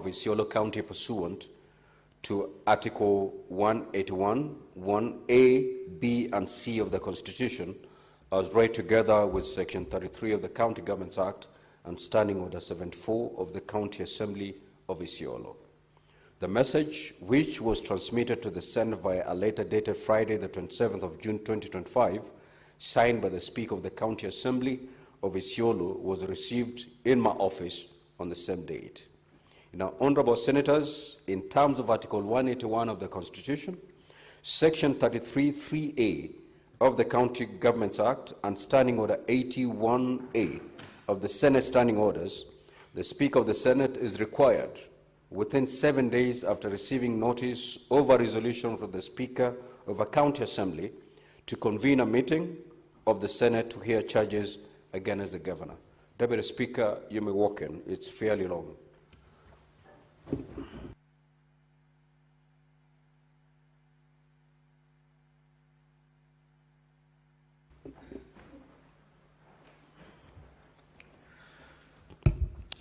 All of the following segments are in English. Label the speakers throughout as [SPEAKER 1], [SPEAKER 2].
[SPEAKER 1] of Isiolo County pursuant to Article 181, 1A, B, and C of the Constitution, as read together with Section 33 of the County Governments Act and Standing Order 74 of the County Assembly of Isiolo. The message, which was transmitted to the Senate via a letter dated Friday, the 27th of June 2025, signed by the Speaker of the County Assembly of Isiolo, was received in my office on the same date. Now, Honorable Senators, in terms of Article 181 of the Constitution, Section 33(3)A of the County Governments Act and Standing Order 81A of the Senate Standing Orders, the Speaker of the Senate is required, within 7 days after receiving notice of a resolution from the Speaker of a County Assembly, to convene a meeting of the Senate to hear charges against the Governor. Deputy Speaker, you may walk in. It's fairly long.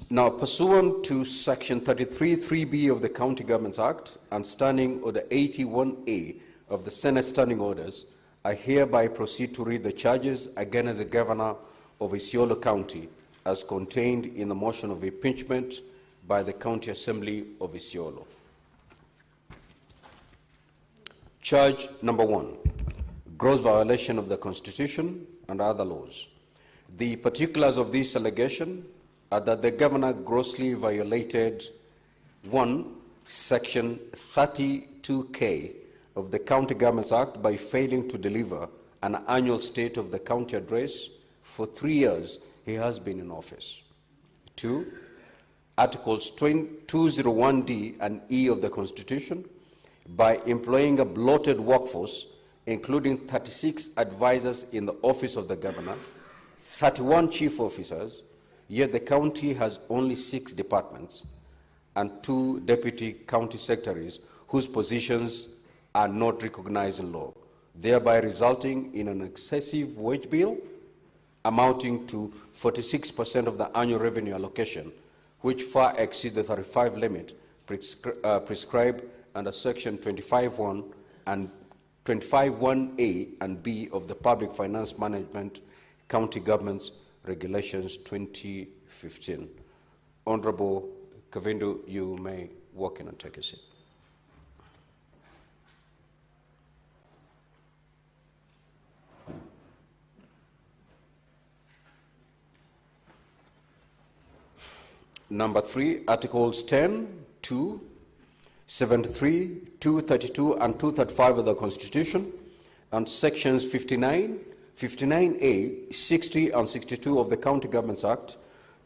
[SPEAKER 1] Now, pursuant to Section 33(3)B of the County Governments Act and Standing Order 81A of the Senate Standing Orders, I hereby proceed to read the charges against the Governor of Isiolo County as contained in the motion of impeachment by the County Assembly of Isiolo. Charge number 1, gross violation of the Constitution and other laws. The particulars of this allegation are that the Governor grossly violated 1. Section 32K of the County Governments Act by failing to deliver an annual state of the county address for 3 years he has been in office. 2. Articles 201D and E of the Constitution by employing a bloated workforce, including 36 advisors in the office of the Governor, 31 chief officers, yet the county has only 6 departments and 2 deputy county secretaries whose positions are not recognized in law, thereby resulting in an excessive wage bill amounting to 46% of the annual revenue allocation, which far exceeds the 35 limit prescribed under Section 25(1) and 25(1)A and B of the Public Finance Management County Governments Regulations 2015. Honorable Kavindu, you may walk in and take a seat. Number 3, Articles 10, 2, 73, 232, and 235 of the Constitution, and Sections 59, 59A, 60, and 62 of the County Governments Act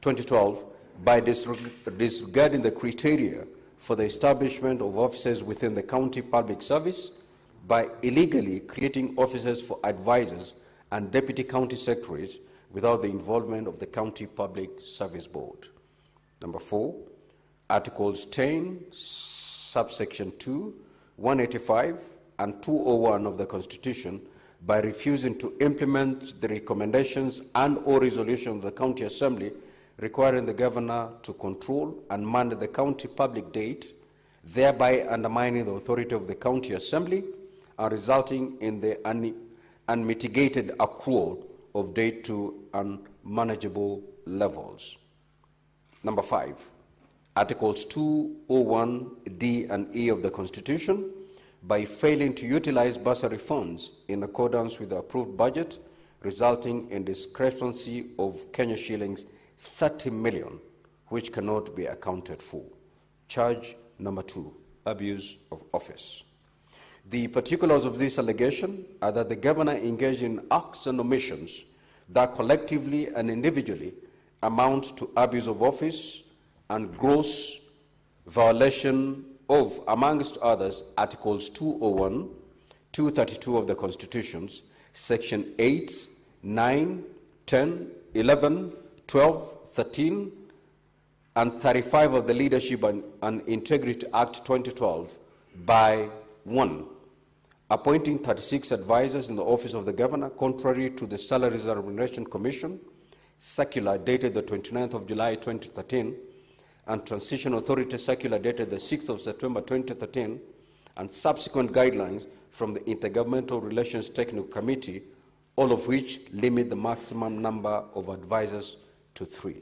[SPEAKER 1] 2012 by disregarding the criteria for the establishment of offices within the county public service, by illegally creating offices for advisors and deputy county secretaries without the involvement of the County Public Service Board. Number 4, Articles 10, subsection 2, 185, and 201 of the Constitution by refusing to implement the recommendations and/or resolutions of the County Assembly requiring the Governor to control and mandate the county public debt, thereby undermining the authority of the County Assembly and resulting in the unmitigated accrual of debt to unmanageable levels. Number 5, Articles 201D and E of the Constitution by failing to utilize bursary funds in accordance with the approved budget, resulting in discrepancy of Kenya shillings 30 million, which cannot be accounted for. Charge number 2, abuse of office. The particulars of this allegation are that the Governor engaged in acts and omissions that collectively and individually amount to abuse of office and gross violation of, amongst others, Articles 201, 232 of the Constitutions, Section 8, 9, 10, 11, 12, 13, and 35 of the Leadership and Integrity Act 2012 by 1. Appointing 36 advisors in the office of the Governor, contrary to the Salaries and Remuneration Commission circular dated the 29th of July 2013, and Transition Authority Circular dated the 6th of September 2013, and subsequent guidelines from the Intergovernmental Relations Technical Committee, all of which limit the maximum number of advisors to 3.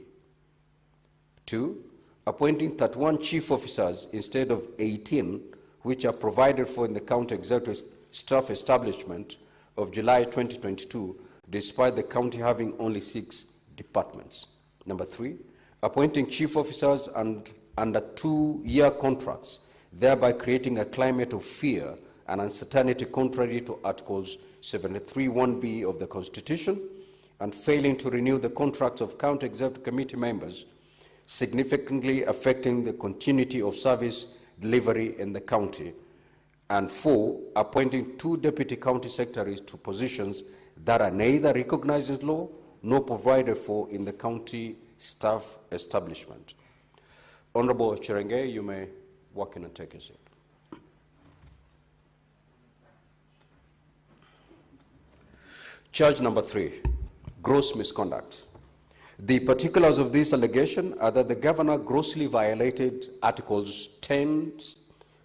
[SPEAKER 1] 2. Appointing 31 chief officers instead of 18, which are provided for in the county executive staff establishment of July 2022, despite the county having only 6 departments. Number 3, appointing chief officers under 2-year contracts, thereby creating a climate of fear and uncertainty contrary to Articles 73(1)(b) of the Constitution, and failing to renew the contracts of county executive committee members, significantly affecting the continuity of service delivery in the county. And 4, appointing 2 deputy county secretaries to positions that are neither recognized as law nor provided for in the county staff establishment. Honorable Cherengei, you may walk in and take a seat. Charge number 3, gross misconduct. The particulars of this allegation are that the governor grossly violated Articles 10,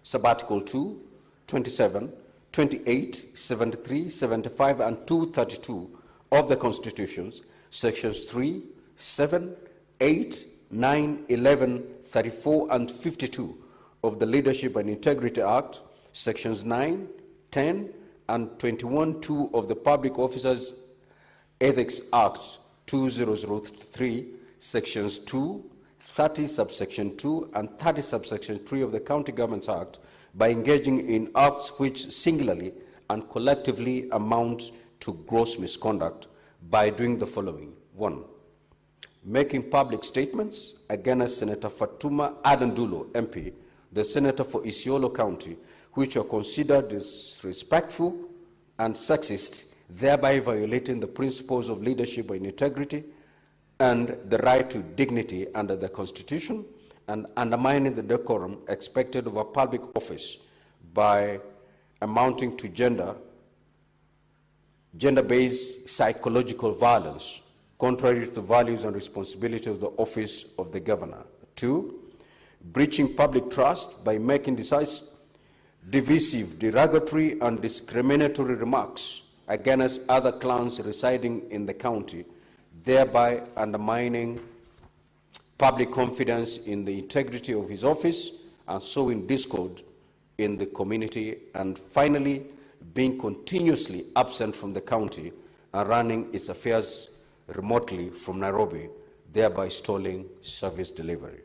[SPEAKER 1] Subarticle 2, 27, 28, 73, 75, and 232 of the Constitutions, Sections 3, 7, 8, 9, 11, 34, and 52 of the Leadership and Integrity Act, Sections 9, 10, and 21(2) of the Public Officers Ethics Act 2003, Sections 2, 30 subsection 2, and 30 subsection 3 of the County Governments Act, by engaging in acts which singularly and collectively amount to gross misconduct by doing the following. 1, making public statements against Senator Fatuma Adandulo, MP, the Senator for Isiolo County, which are considered disrespectful and sexist, thereby violating the principles of leadership and integrity and the right to dignity under the Constitution, and undermining the decorum expected of a public office by amounting to gender-based psychological violence, contrary to the values and responsibility of the office of the governor. 2, breaching public trust by making divisive, derogatory, and discriminatory remarks against other clans residing in the county, thereby undermining public confidence in the integrity of his office and sowing discord in the community. And finally, being continuously absent from the county and running its affairs remotely from Nairobi, thereby stalling service delivery.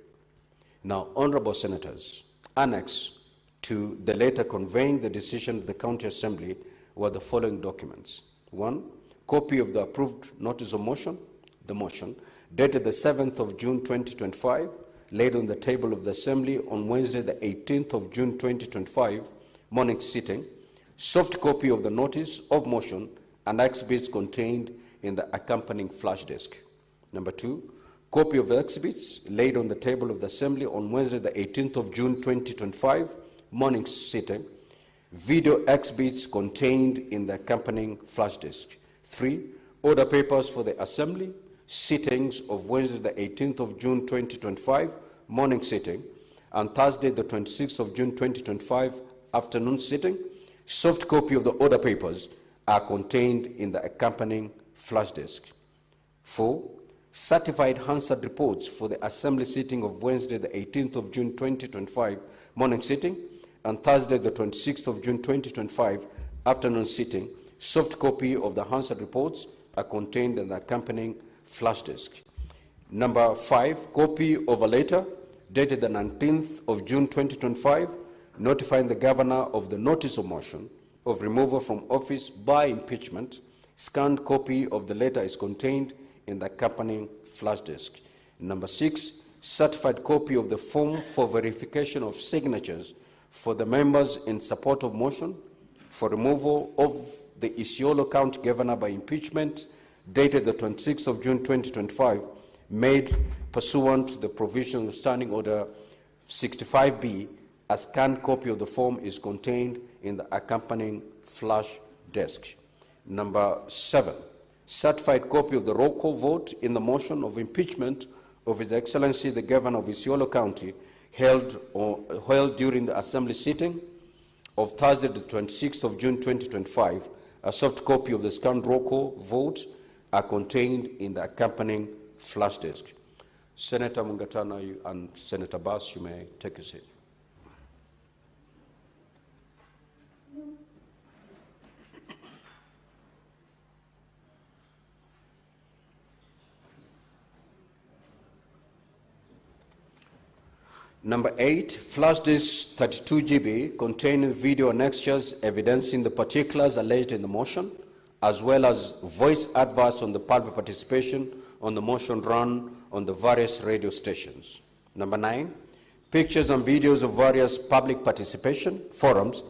[SPEAKER 1] Now, honorable senators, annexed to the letter conveying the decision of the County Assembly were the following documents. 1, copy of the approved notice of motion, the motion, dated the 7th of June 2025, laid on the table of the Assembly on Wednesday the 18th of June 2025, morning sitting, soft copy of the notice of motion and exhibits contained in the accompanying flash disk. Number 2, copy of the exhibits laid on the table of the Assembly on Wednesday the 18th of June 2025, morning sitting, video exhibits contained in the accompanying flash disk. 3, order papers for the Assembly sittings of Wednesday the 18th of June 2025, morning sitting, and Thursday the 26th of June 2025, afternoon sitting. Soft copy of the order papers are contained in the accompanying flash disk. 4, certified Hansard reports for the Assembly sitting of Wednesday the 18th of June 2025, morning sitting, and Thursday the 26th of June 2025, afternoon sitting. Soft copy of the Hansard reports are contained in the accompanying flash disk. Number 5, copy of a letter dated the 19th of June 2025, notifying the governor of the notice of motion of removal from office by impeachment. Scanned copy of the letter is contained in the accompanying flash disk. Number 6, certified copy of the form for verification of signatures for the members in support of motion for removal of the Isiolo County Governor by impeachment, dated the 26th of June 2025, made pursuant to the provision of Standing Order 65B. A scanned copy of the form is contained in the accompanying flash disk. Number 7, certified copy of the roll call vote in the motion of impeachment of His Excellency the Governor of Isiolo County held during the Assembly sitting of Thursday, the 26th of June 2025, a soft copy of the scanned roll call vote are contained in the accompanying flash disk. Senator Mungatana and Senator Bass, you may take a seat. Number 8, flash disk 32 GB containing video annexures evidencing the particulars alleged in the motion, as well as voice adverts on the public participation on the motion run on the various radio stations. Number 9, pictures and videos of various public participation forums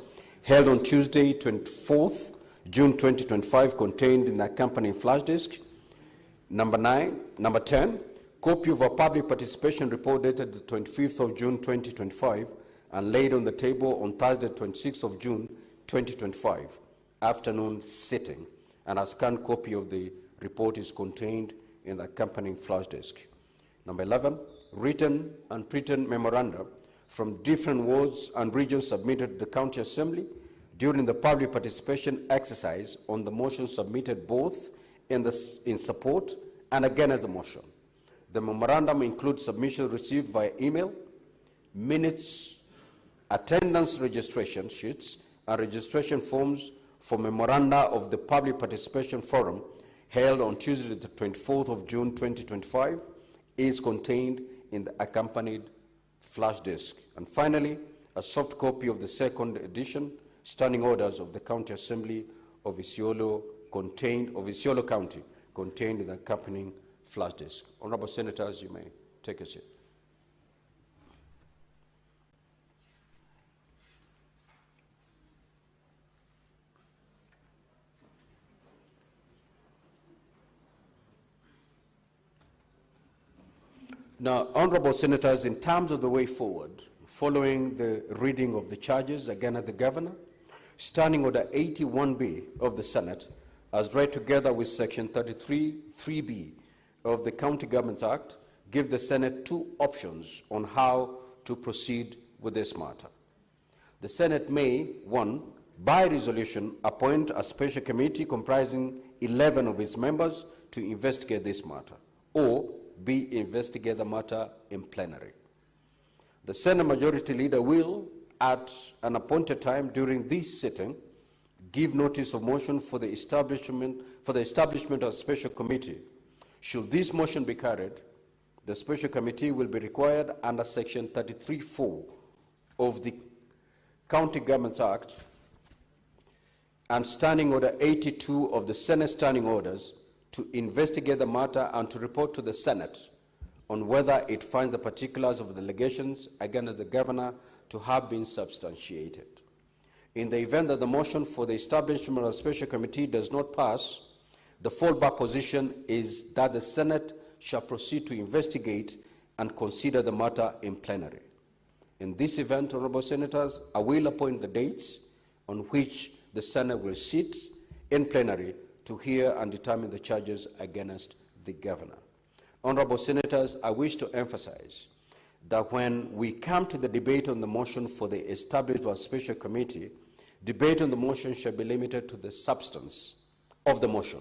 [SPEAKER 1] held on Tuesday, 24th June 2025 contained in the accompanying flash disk. Number 10, copy of a public participation report dated the 25th of June 2025 and laid on the table on Thursday, 26th of June 2025, afternoon sitting, and a scanned copy of the report is contained in the accompanying flash disk. Number 11, written and printed memoranda from different wards and regions submitted to the County Assembly during the public participation exercise on the motion submitted both in support and against the motion. The memorandum includes submissions received via email, minutes, attendance registration sheets, and registration forms for memoranda of the public participation forum held on Tuesday, the 24th of June 2025, is contained in the accompanied flash disk. And finally, a soft copy of the second edition standing orders of the County Assembly of Isiolo County contained in the accompanying flash disk. Honorable Senators, you may take a seat. Now, Honorable Senators, in terms of the way forward, following the reading of the charges against the Governor, Standing Order 81B of the Senate, as read together with Section 33(3)B of the County Governments Act, give the Senate two options on how to proceed with this matter. The Senate may, 1, by resolution, appoint a special committee comprising 11 of its members to investigate this matter, or B, investigate the matter in plenary. The Senate Majority Leader will, at an appointed time during this sitting, give notice of motion for the establishment of a special committee. Should this motion be carried, the special committee will be required under Section 33(4) of the County Governments Act and Standing Order 82 of the Senate Standing Orders to investigate the matter and to report to the Senate on whether it finds the particulars of the allegations against the Governor to have been substantiated. In the event that the motion for the establishment of a special committee does not pass, the fallback position is that the Senate shall proceed to investigate and consider the matter in plenary. In this event, Honorable Senators, I will appoint the dates on which the Senate will sit in plenary to hear and determine the charges against the Governor. Honorable Senators, I wish to emphasize that when we come to the debate on the motion for the establishment of a special committee, debate on the motion shall be limited to the substance of the motion,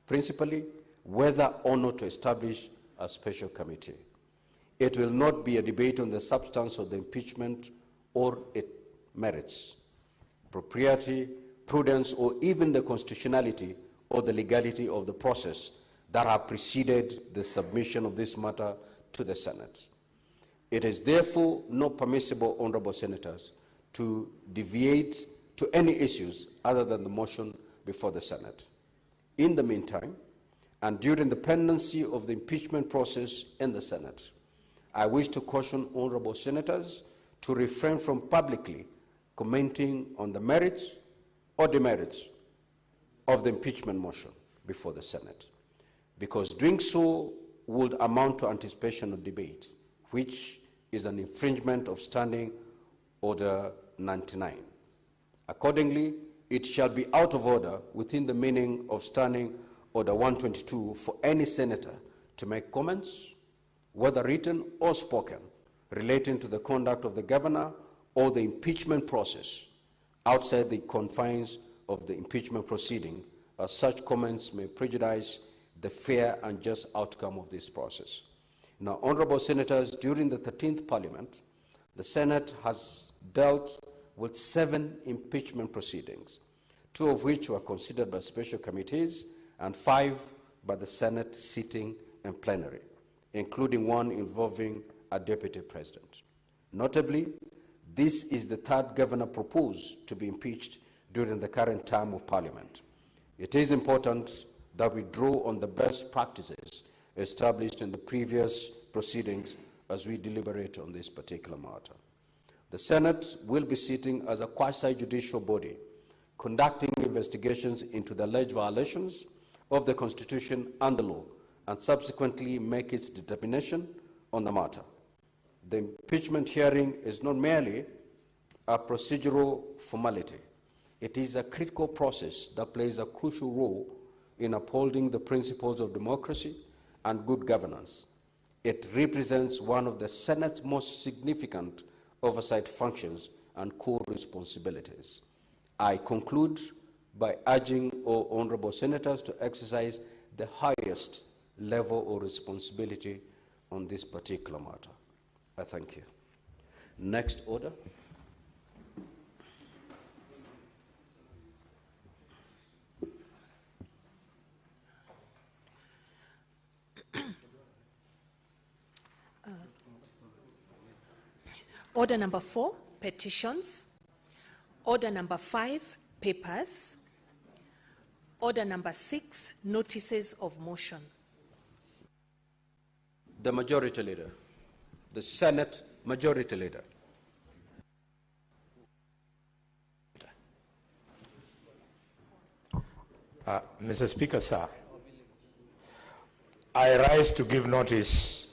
[SPEAKER 1] principally whether or not to establish a special committee. It will not be a debate on the substance of the impeachment or its merits, propriety, prudence, or even the constitutionality or the legality of the process that have preceded the submission of this matter to the Senate. It is therefore not permissible, Honorable Senators, to deviate to any issues other than the motion before the Senate. In the meantime, and during the pendency of the impeachment process in the Senate, I wish to caution Honorable Senators to refrain from publicly commenting on the merits or demerits of the impeachment motion before the Senate, because doing so would amount to anticipation of debate, which is an infringement of Standing Order 99. Accordingly, it shall be out of order within the meaning of Standing Order 122 for any senator to make comments whether written or spoken, relating to the conduct of the governor or the impeachment process outside the confines of the impeachment proceeding, as such comments may prejudice the fair and just outcome of this process. Now, honorable senators, during the 13th Parliament, the Senate has dealt with 7 impeachment proceedings, 2 of which were considered by special committees and 5 by the Senate sitting in plenary, including one involving a deputy president. Notably, this is the 3rd governor proposed to be impeached during the current term of Parliament. It is important that we draw on the best practices established in the previous proceedings as we deliberate on this particular matter. The Senate will be sitting as a quasi-judicial body, conducting investigations into the alleged violations of the Constitution and the law, and subsequently make its determination on the matter. The impeachment hearing is not merely a procedural formality. It is a critical process that plays a crucial role in upholding the principles of democracy and good governance. It represents one of the Senate's most significant oversight functions and core responsibilities. I conclude by urging all honorable senators to exercise the highest level of responsibility on this particular matter. I thank you. Next order.
[SPEAKER 2] Order number 4, petitions. Order number 5, papers. Order number 6, notices of motion.
[SPEAKER 1] The Majority Leader. The Senate Majority Leader.
[SPEAKER 3] Mr. Speaker, sir, I rise to give notice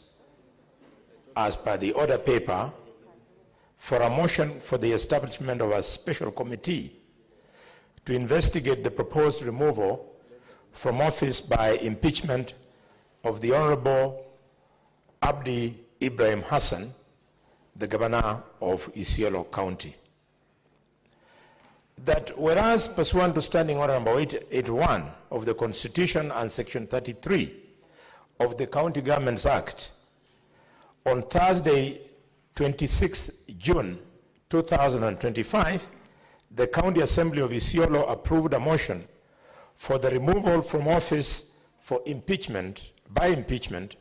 [SPEAKER 3] as per the order paper for a motion for the establishment of a special committee to investigate the proposed removal from office by impeachment of the Honorable Abdi Ibrahim Hassan, the Governor of Isiolo County. That whereas pursuant to Standing Order number 881 of the Constitution and Section 33 of the County Governments Act, on Thursday, 26 June 2025, the County Assembly of Isiolo approved a motion for the removal from office for impeachment, by impeachment,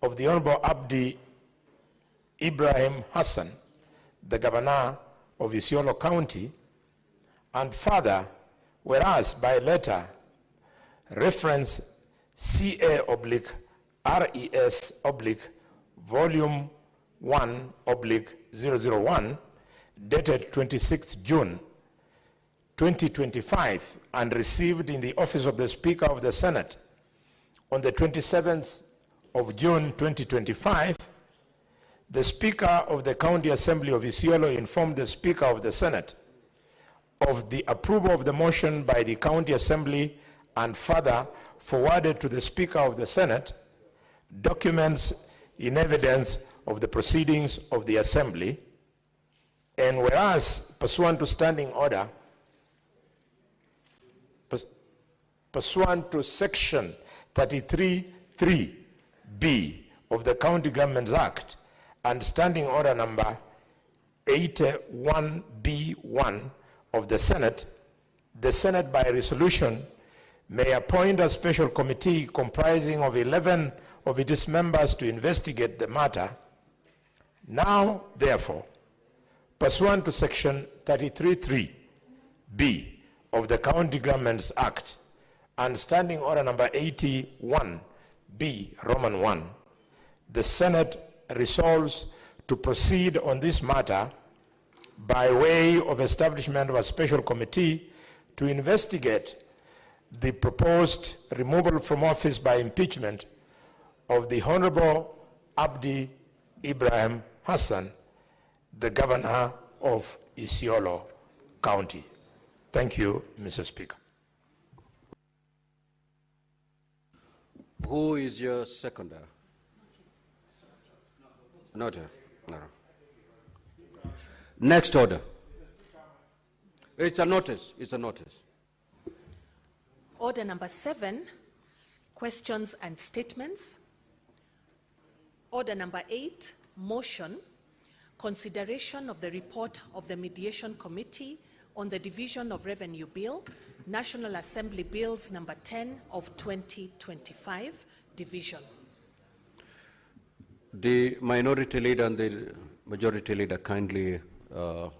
[SPEAKER 3] of the Honorable Abdi Ibrahim Hassan, the Governor of Isiolo County, and further, whereas by letter reference CA/RES/ volume 1/001 dated 26 June 2025 and received in the office of the Speaker of the Senate on the 27th of June 2025, the Speaker of the County Assembly of Isiolo informed the Speaker of the Senate of the approval of the motion by the County Assembly and further forwarded to the Speaker of the Senate documents in evidence of the proceedings of the Assembly, and whereas pursuant to Standing Order, pursuant to Section 33(3)(b) of the County Governments Act and Standing Order number 81(b)(1) of the Senate by resolution may appoint a special committee comprising of 11 of its members to investigate the matter. Now, therefore, pursuant to Section 33(3)(b) of the County Governments Act and Standing Order number 81(b) Roman 1, the Senate resolves to proceed on this matter by way of establishment of a special committee to investigate the proposed removal from office by impeachment of the Honorable Abdi Ibrahim Hassan, the Governor of Isiolo County. Thank you, Mr. Speaker.
[SPEAKER 1] Who is your seconder? Not here. No. Next order. It's a notice. It's a notice.
[SPEAKER 2] Order number 7, questions and statements. Order number 8, motion, consideration of the report of the Mediation Committee on the Division of Revenue Bill, National Assembly Bills number 10 of 2025, division.
[SPEAKER 1] The minority leader and the majority leader kindly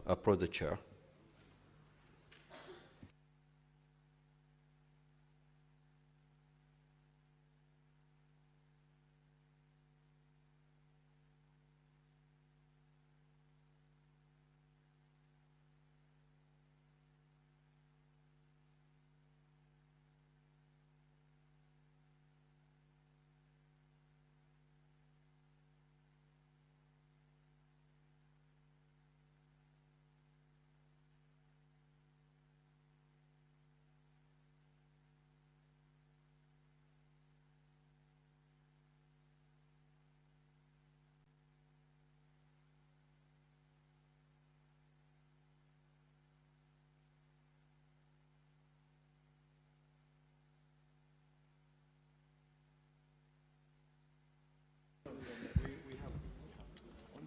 [SPEAKER 1] approach the chair.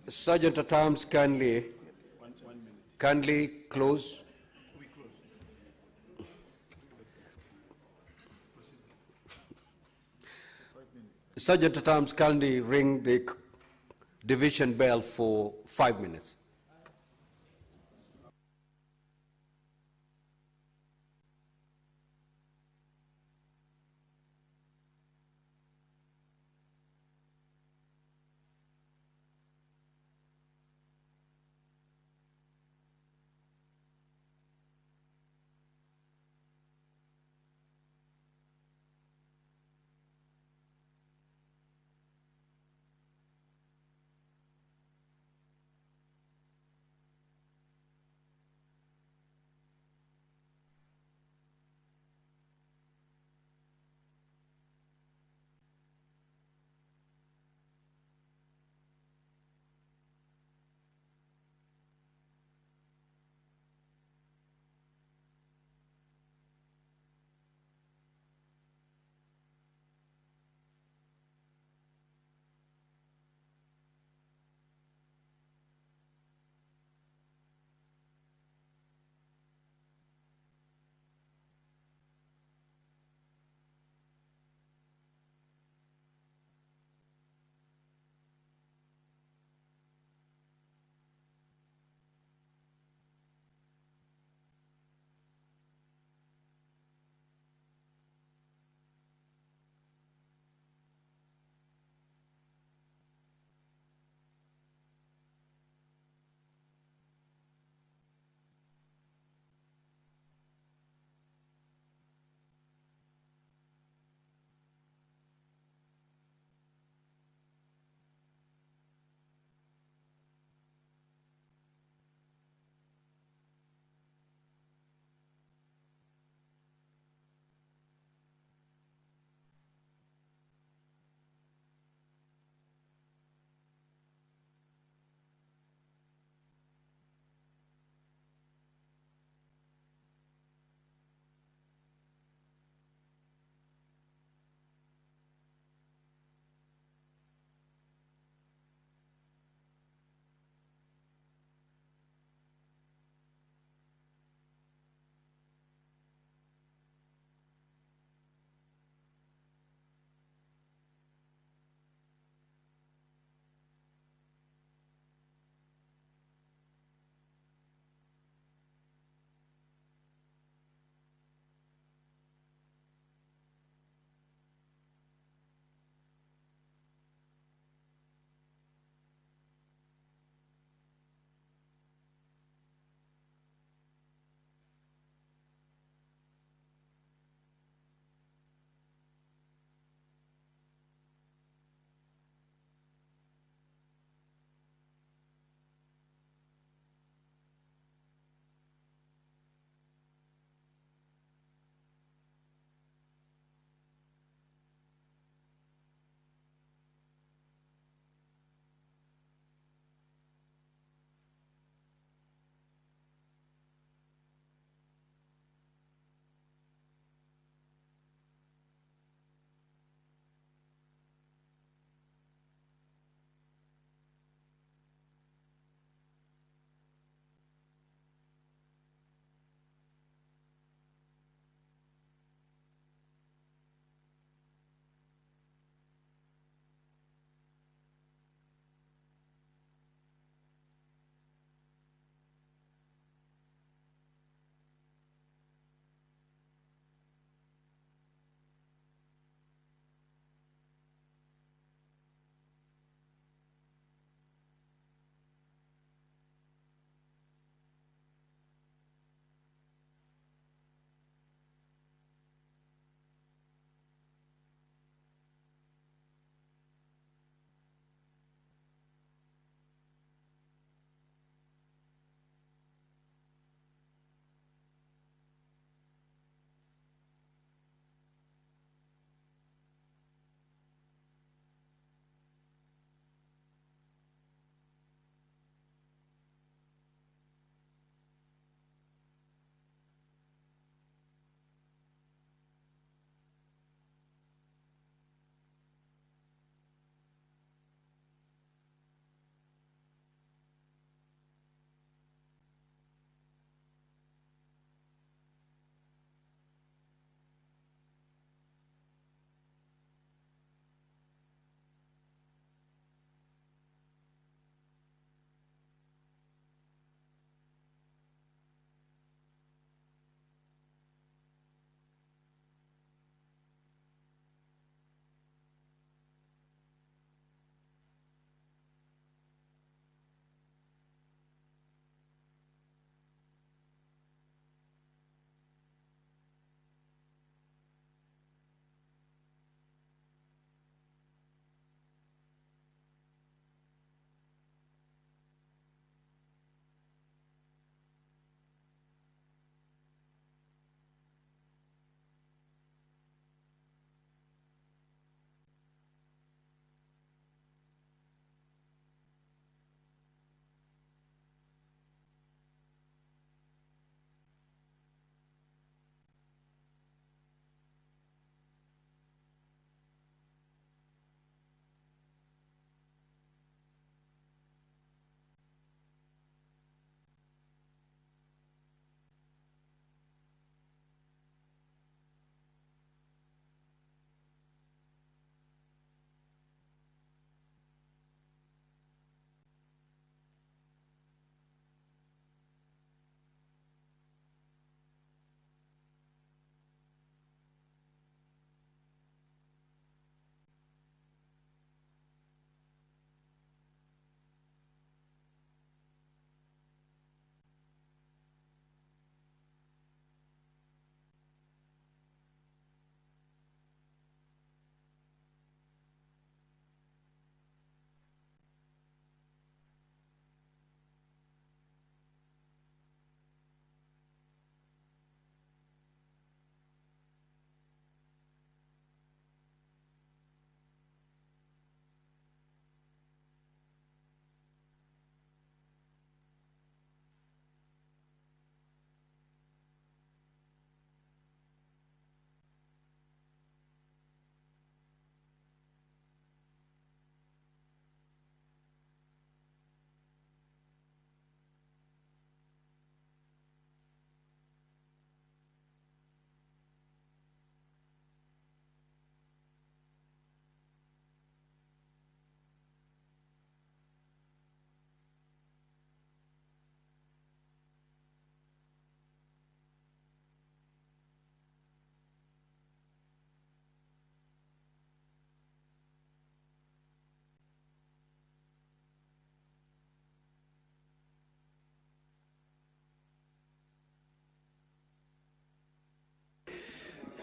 [SPEAKER 1] Sergeant at Arms, kindly close. Sergeant at Arms, kindly ring the division bell for 5 minutes.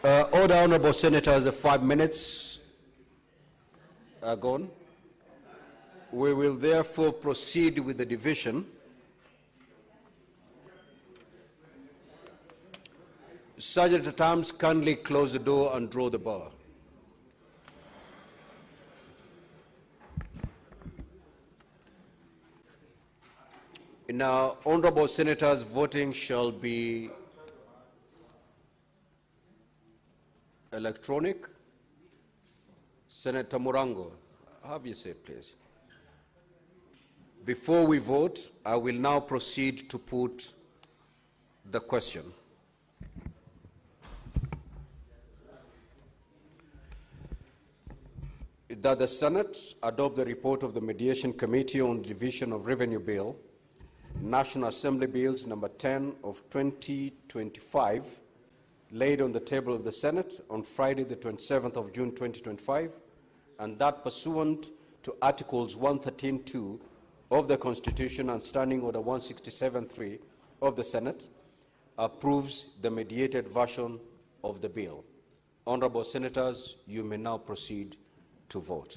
[SPEAKER 1] Order, honorable senators, the 5 minutes are gone. We will therefore proceed with the division. Sergeant at arms, kindly close the door and draw the bar. Now, honorable senators, voting shall be electronic. Senator Murango, have your say, please. Before we vote, I will now proceed to put the question. That the Senate adopt the report of the Mediation Committee on Division of Revenue Bill, National Assembly Bills number 10 of 2025, laid on the table of the Senate on Friday the 27th of June 2025, and that pursuant to Articles 113.2 of the Constitution and Standing Order 167.3 of the Senate, approves the mediated version of the bill. Honorable Senators, you may now proceed to vote.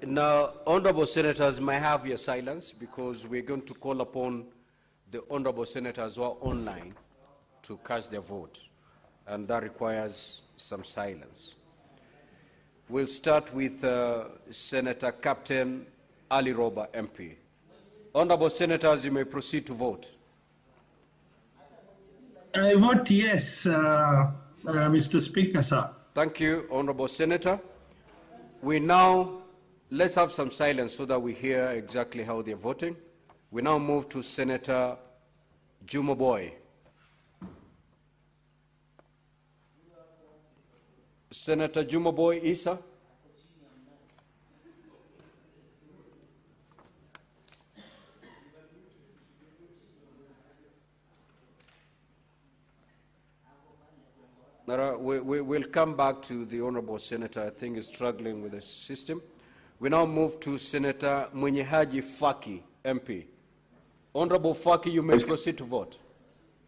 [SPEAKER 1] Now, honorable senators, may I have your silence, because we're going to call upon the honorable senators who are online to cast their vote, and that requires some silence. We'll start with Senator Captain Ali Roba, MP. Honorable senators, you may proceed to vote.
[SPEAKER 4] I vote yes, Mr. Speaker, sir.
[SPEAKER 1] Thank you, honorable senator. Let's have some silence so that we hear exactly how they're voting. We now move to Senator Juma Boy. Senator Juma Boy Isa. We'll come back to the honorable senator. I think is struggling with the system. We now move to Senator Mwenyehaji Faki, MP. Honorable Faki, you may proceed to vote.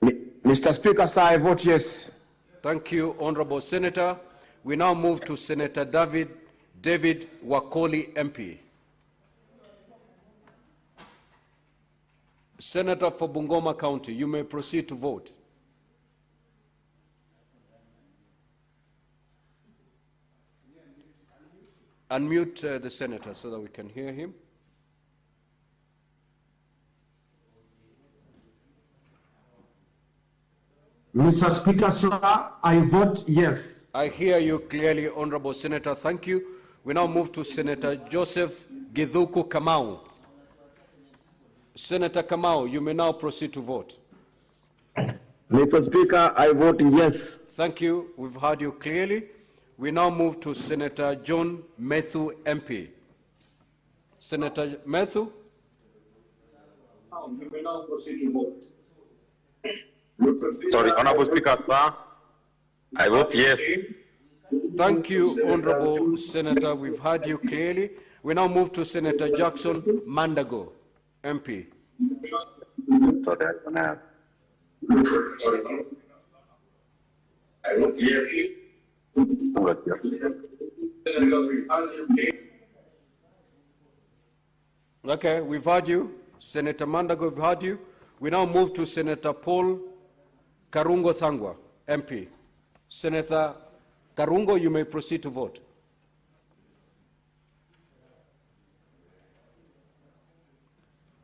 [SPEAKER 5] Mr. Speaker, sir, I vote yes.
[SPEAKER 1] Thank you, honorable senator. We now move to Senator David Wakoli, MP. Senator for Bungoma County, you may proceed to vote. Unmute the senator so that we can hear him.
[SPEAKER 5] Mr. Speaker, sir, I vote yes.
[SPEAKER 1] I hear you clearly, honorable senator. Thank you. We now move to Senator Joseph Githuku Kamau. Senator Kamau, you may now proceed to vote.
[SPEAKER 5] Mr. Speaker, I vote yes.
[SPEAKER 1] Thank you. We've heard you clearly. We now move to Senator John Methu, MP. Senator Methu.
[SPEAKER 5] You may now proceed to vote.
[SPEAKER 6] Sorry, Honorable Speaker, sir, I vote yes.
[SPEAKER 1] Thank you, Honorable Senator. We've heard you clearly. We now move to Senator Jackson Mandago, MP.
[SPEAKER 6] Sorry, I don't have.
[SPEAKER 7] I vote yes.
[SPEAKER 1] Okay, we've heard you. Senator Mandago, we've heard you. We now move to Senator Paul Karungo Thangwa, MP. Senator Karungo, you may proceed to vote.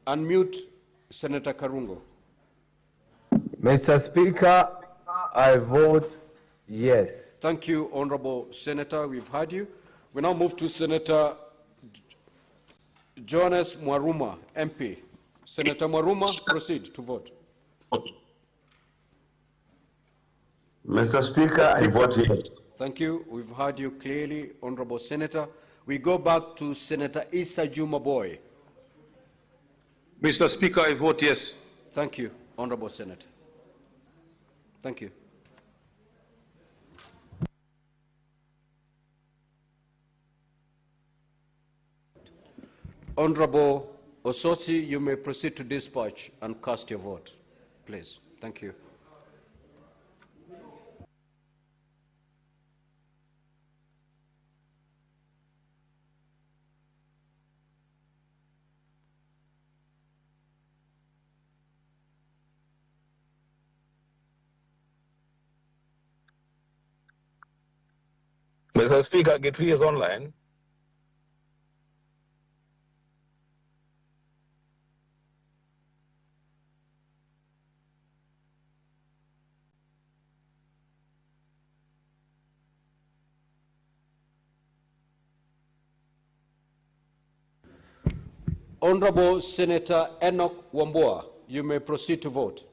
[SPEAKER 1] Unmute Senator Karungo.
[SPEAKER 8] Mr. Speaker, I vote yes.
[SPEAKER 1] Thank you, Honorable Senator. We've heard you. We now move to Senator Johannes Mwaruma, MP. Senator Mwaruma, proceed to vote.
[SPEAKER 6] Mr. Speaker, I vote yes.
[SPEAKER 1] Thank you. We've heard you clearly, Honorable Senator. We go back to Senator Issa Juma Boy.
[SPEAKER 9] Mr. Speaker, I vote yes.
[SPEAKER 1] Thank you, Honorable Senator. Thank you. Honorable Osotsi, you may proceed to dispatch and cast your vote, please. Thank you.
[SPEAKER 10] Mr. Speaker, Gitwi is online.
[SPEAKER 1] Honorable Senator Enoch Wambua, you may proceed to vote.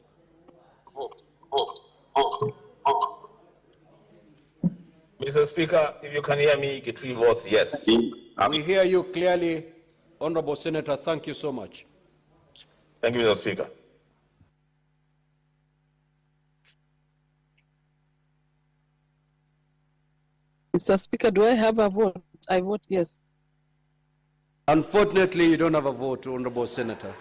[SPEAKER 10] Mr. Speaker, if you can hear me, Gitwi votes yes.
[SPEAKER 1] We hear you clearly, Honorable Senator. Thank you so much.
[SPEAKER 10] Thank you, Mr. Speaker.
[SPEAKER 11] Mr. Speaker, do I have a vote? I vote yes.
[SPEAKER 1] Unfortunately, you don't have a vote, Honorable Senator.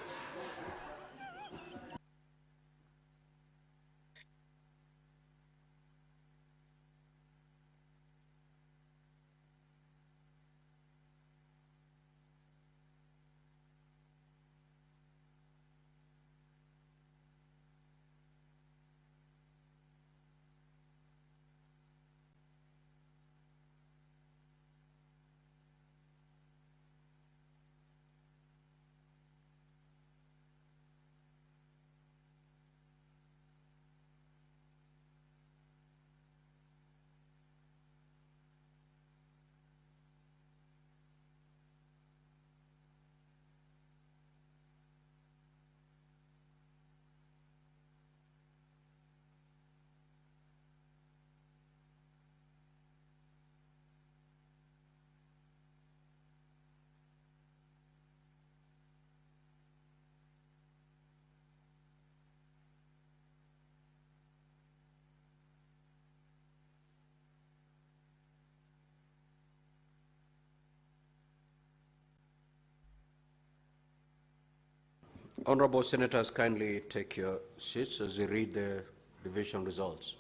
[SPEAKER 1] Honorable Senators, kindly take your seats as we read the division results.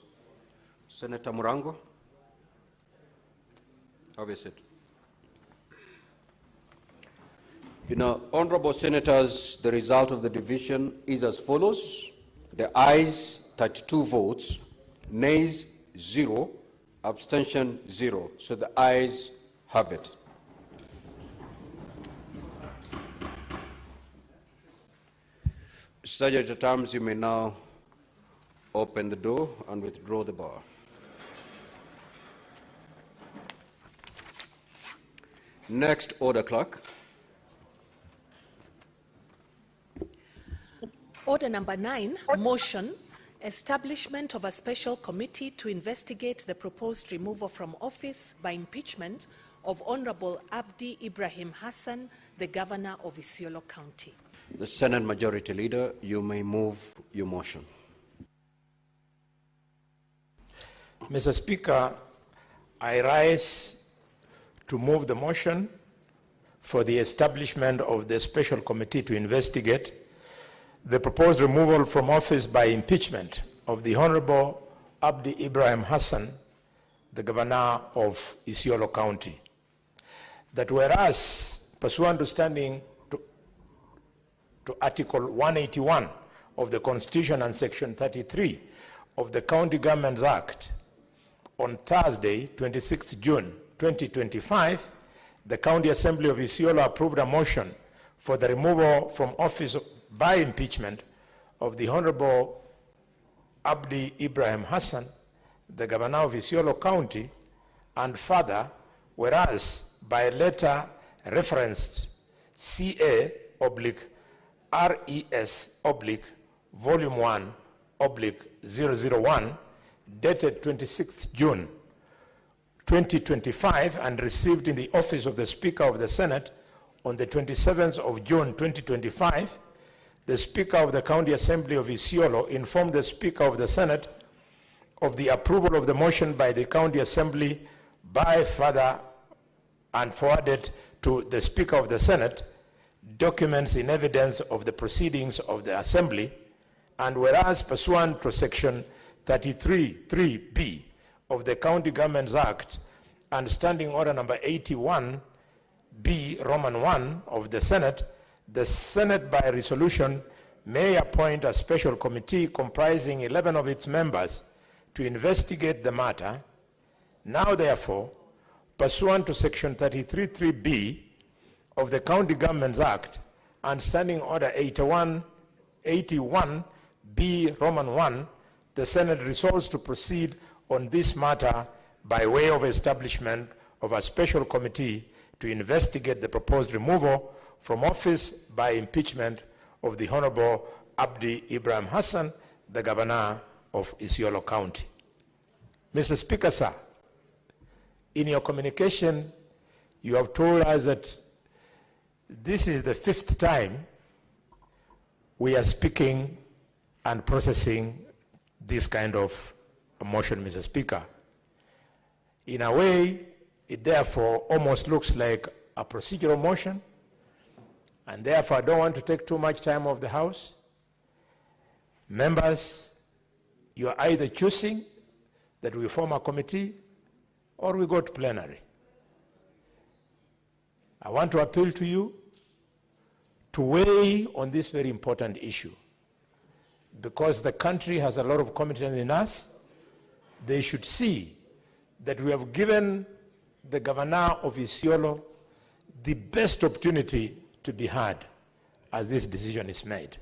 [SPEAKER 1] Senator Murango, have a seat. Honorable Senators, the result of the division is as follows. The ayes, 32 votes, nays, 0, abstention, 0. So the ayes have it. Sergeant at arms, you may now open the door and withdraw the bar. Next, order clerk.
[SPEAKER 2] Order number 9, motion, establishment of a special committee to investigate the proposed removal from office by impeachment of Honorable Abdi Ibrahim Hassan, the Governor of Isiolo County.
[SPEAKER 1] The Senate Majority Leader, you may move your motion.
[SPEAKER 3] Mr. Speaker, I rise to move the motion for the establishment of the special committee to investigate the proposed removal from office by impeachment of the Honorable Abdi Ibrahim Hassan, the Governor of Isiolo County. That whereas, pursuant to standing to Article 181 of the Constitution and Section 33 of the County Governments Act, on Thursday, 26 June 2025, the County Assembly of Isiolo approved a motion for the removal from office by impeachment of the Honorable Abdi Ibrahim Hassan, the Governor of Isiolo County, and further, whereas by a letter referenced CA/RES/Volume 1/001, dated 26th June 2025 and received in the office of the Speaker of the Senate on the 27th of June 2025, the Speaker of the County Assembly of Isiolo informed the Speaker of the Senate of the approval of the motion by the County Assembly by further and forwarded to the Speaker of the Senate documents in evidence of the proceedings of the Assembly, and whereas pursuant to Section 33(3)(b) of the County Governments Act and Standing Order number 81(b) Roman 1 of the Senate, the Senate by resolution may appoint a special committee comprising 11 of its members to investigate the matter. Now therefore, pursuant to Section 33(3)(b) of the County Governments Act and Standing Order 81(b) Roman 1, the Senate resolves to proceed on this matter by way of establishment of a special committee to investigate the proposed removal from office by impeachment of the Honorable Abdi Ibrahim Hassan, the Governor of Isiolo County. Mr. Speaker, sir, in your communication, you have told us that this is the 5th time we are speaking and processing this kind of a motion, Mr. Speaker. In a way, it therefore almost looks like a procedural motion, and therefore I don't want to take too much time of the House. Members, you are either choosing that we form a committee or we go to plenary. I want to appeal to you to weigh on this very important issue, because the country has a lot of confidence in us. They should see that we have given the Governor of Isiolo the best opportunity to be heard as this decision is made.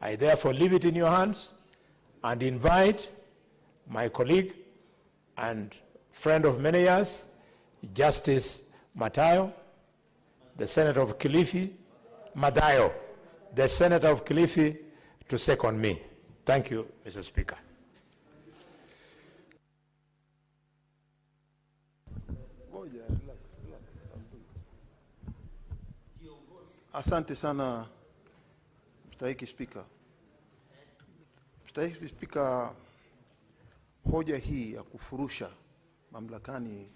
[SPEAKER 3] I therefore leave it in your hands and invite my colleague and friend of many years, Justice Matayo, the Senator of Kilifi, Madayo, the Senator of Kilifi, to second me. Thank you, Mr. Speaker.
[SPEAKER 12] Asante sana Mstahiki Spika. Mstahiki Spika, hoja hii ya kufurusha mamlakani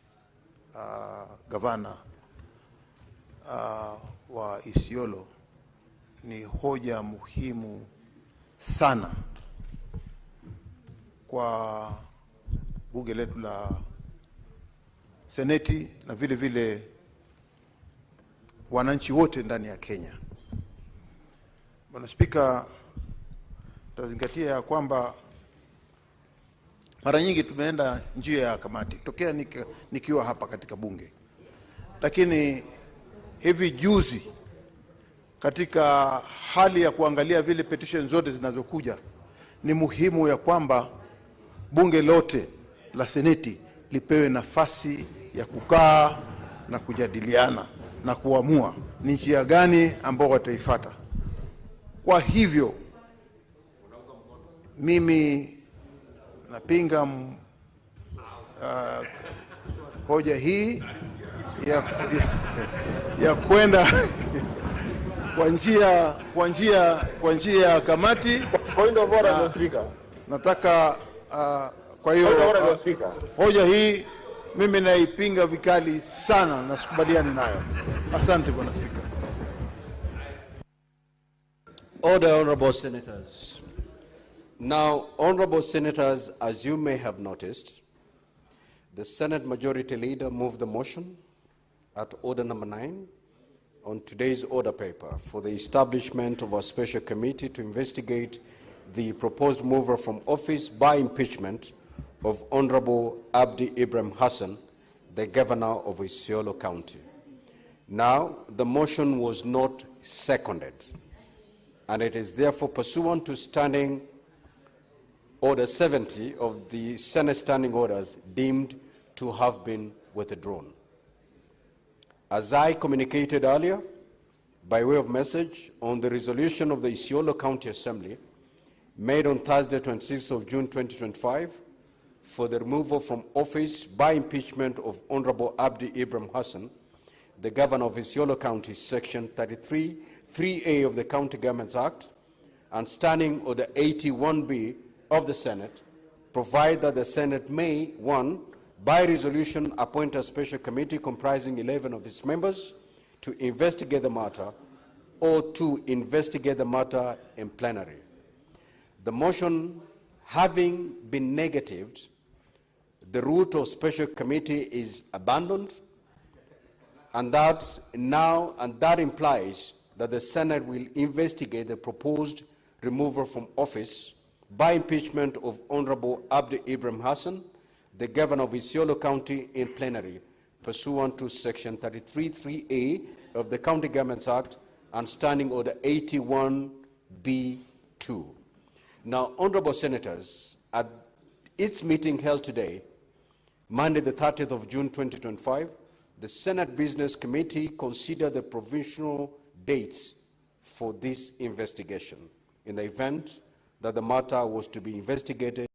[SPEAKER 12] gavana wa Isiolo ni hoja muhimu sana kwa bunge letu la Seneti na vile vile wananchi wote ndani ya Kenya. Bwana Spika, tazingatia ya kwamba mara nyingi tumeenda njia ya kamati tokea nikiwa hapa katika bunge, lakini hivi juzi katika hali ya kuangalia vile petition zote zinazokuja, ni muhimu ya kwamba bunge lote la Seneti lipewe nafasi ya kukaa na kujadiliana na kuamua ni njia gani ambao wataifuata. Kwa hivyo mimi napinga hoja hii ya kwenda kwa njia ya kamati.
[SPEAKER 10] Point of order, Mr. Speaker.
[SPEAKER 12] Nataka kwa hiyo hoja hii mimi naipinga vikali sana na sikubaliani nayo. Asante Bwana Spika.
[SPEAKER 1] Order, honorable senators. Now, honorable senators, as you may have noticed, the Senate Majority Leader moved the motion at order number 9 on today's order paper for the establishment of a special committee to investigate the proposed mover from office by impeachment of Honorable Abdi Ibrahim Hassan, the governor of Isiolo County. Now, the motion was not seconded, and it is therefore pursuant to Standing Order 70 of the Senate Standing Orders deemed to have been withdrawn. As I communicated earlier, by way of message on the resolution of the Isiolo County Assembly made on Thursday, 26th of June 2025, for the removal from office by impeachment of Honorable Abdi Ibrahim Hassan, the governor of Isiolo County, Section 33(3)(a) of the County Governments Act, and Standing Order 81B of the Senate, provide that the Senate may, 1, by resolution appoint a special committee comprising 11 of its members to investigate the matter, or 2, investigate the matter in plenary. The motion having been negatived, the route of special committee is abandoned, and that implies that the Senate will investigate the proposed removal from office by impeachment of Honorable Abdi Ibrahim Hassan, the governor of Isiolo County, in plenary, pursuant to Section 33(3)(a) of the County Governments Act and Standing Order 81B2. Now, honorable senators, at its meeting held today, Monday the 30th of June 2025, the Senate Business Committee considered the provisional dates for this investigation in the event that the matter was to be investigated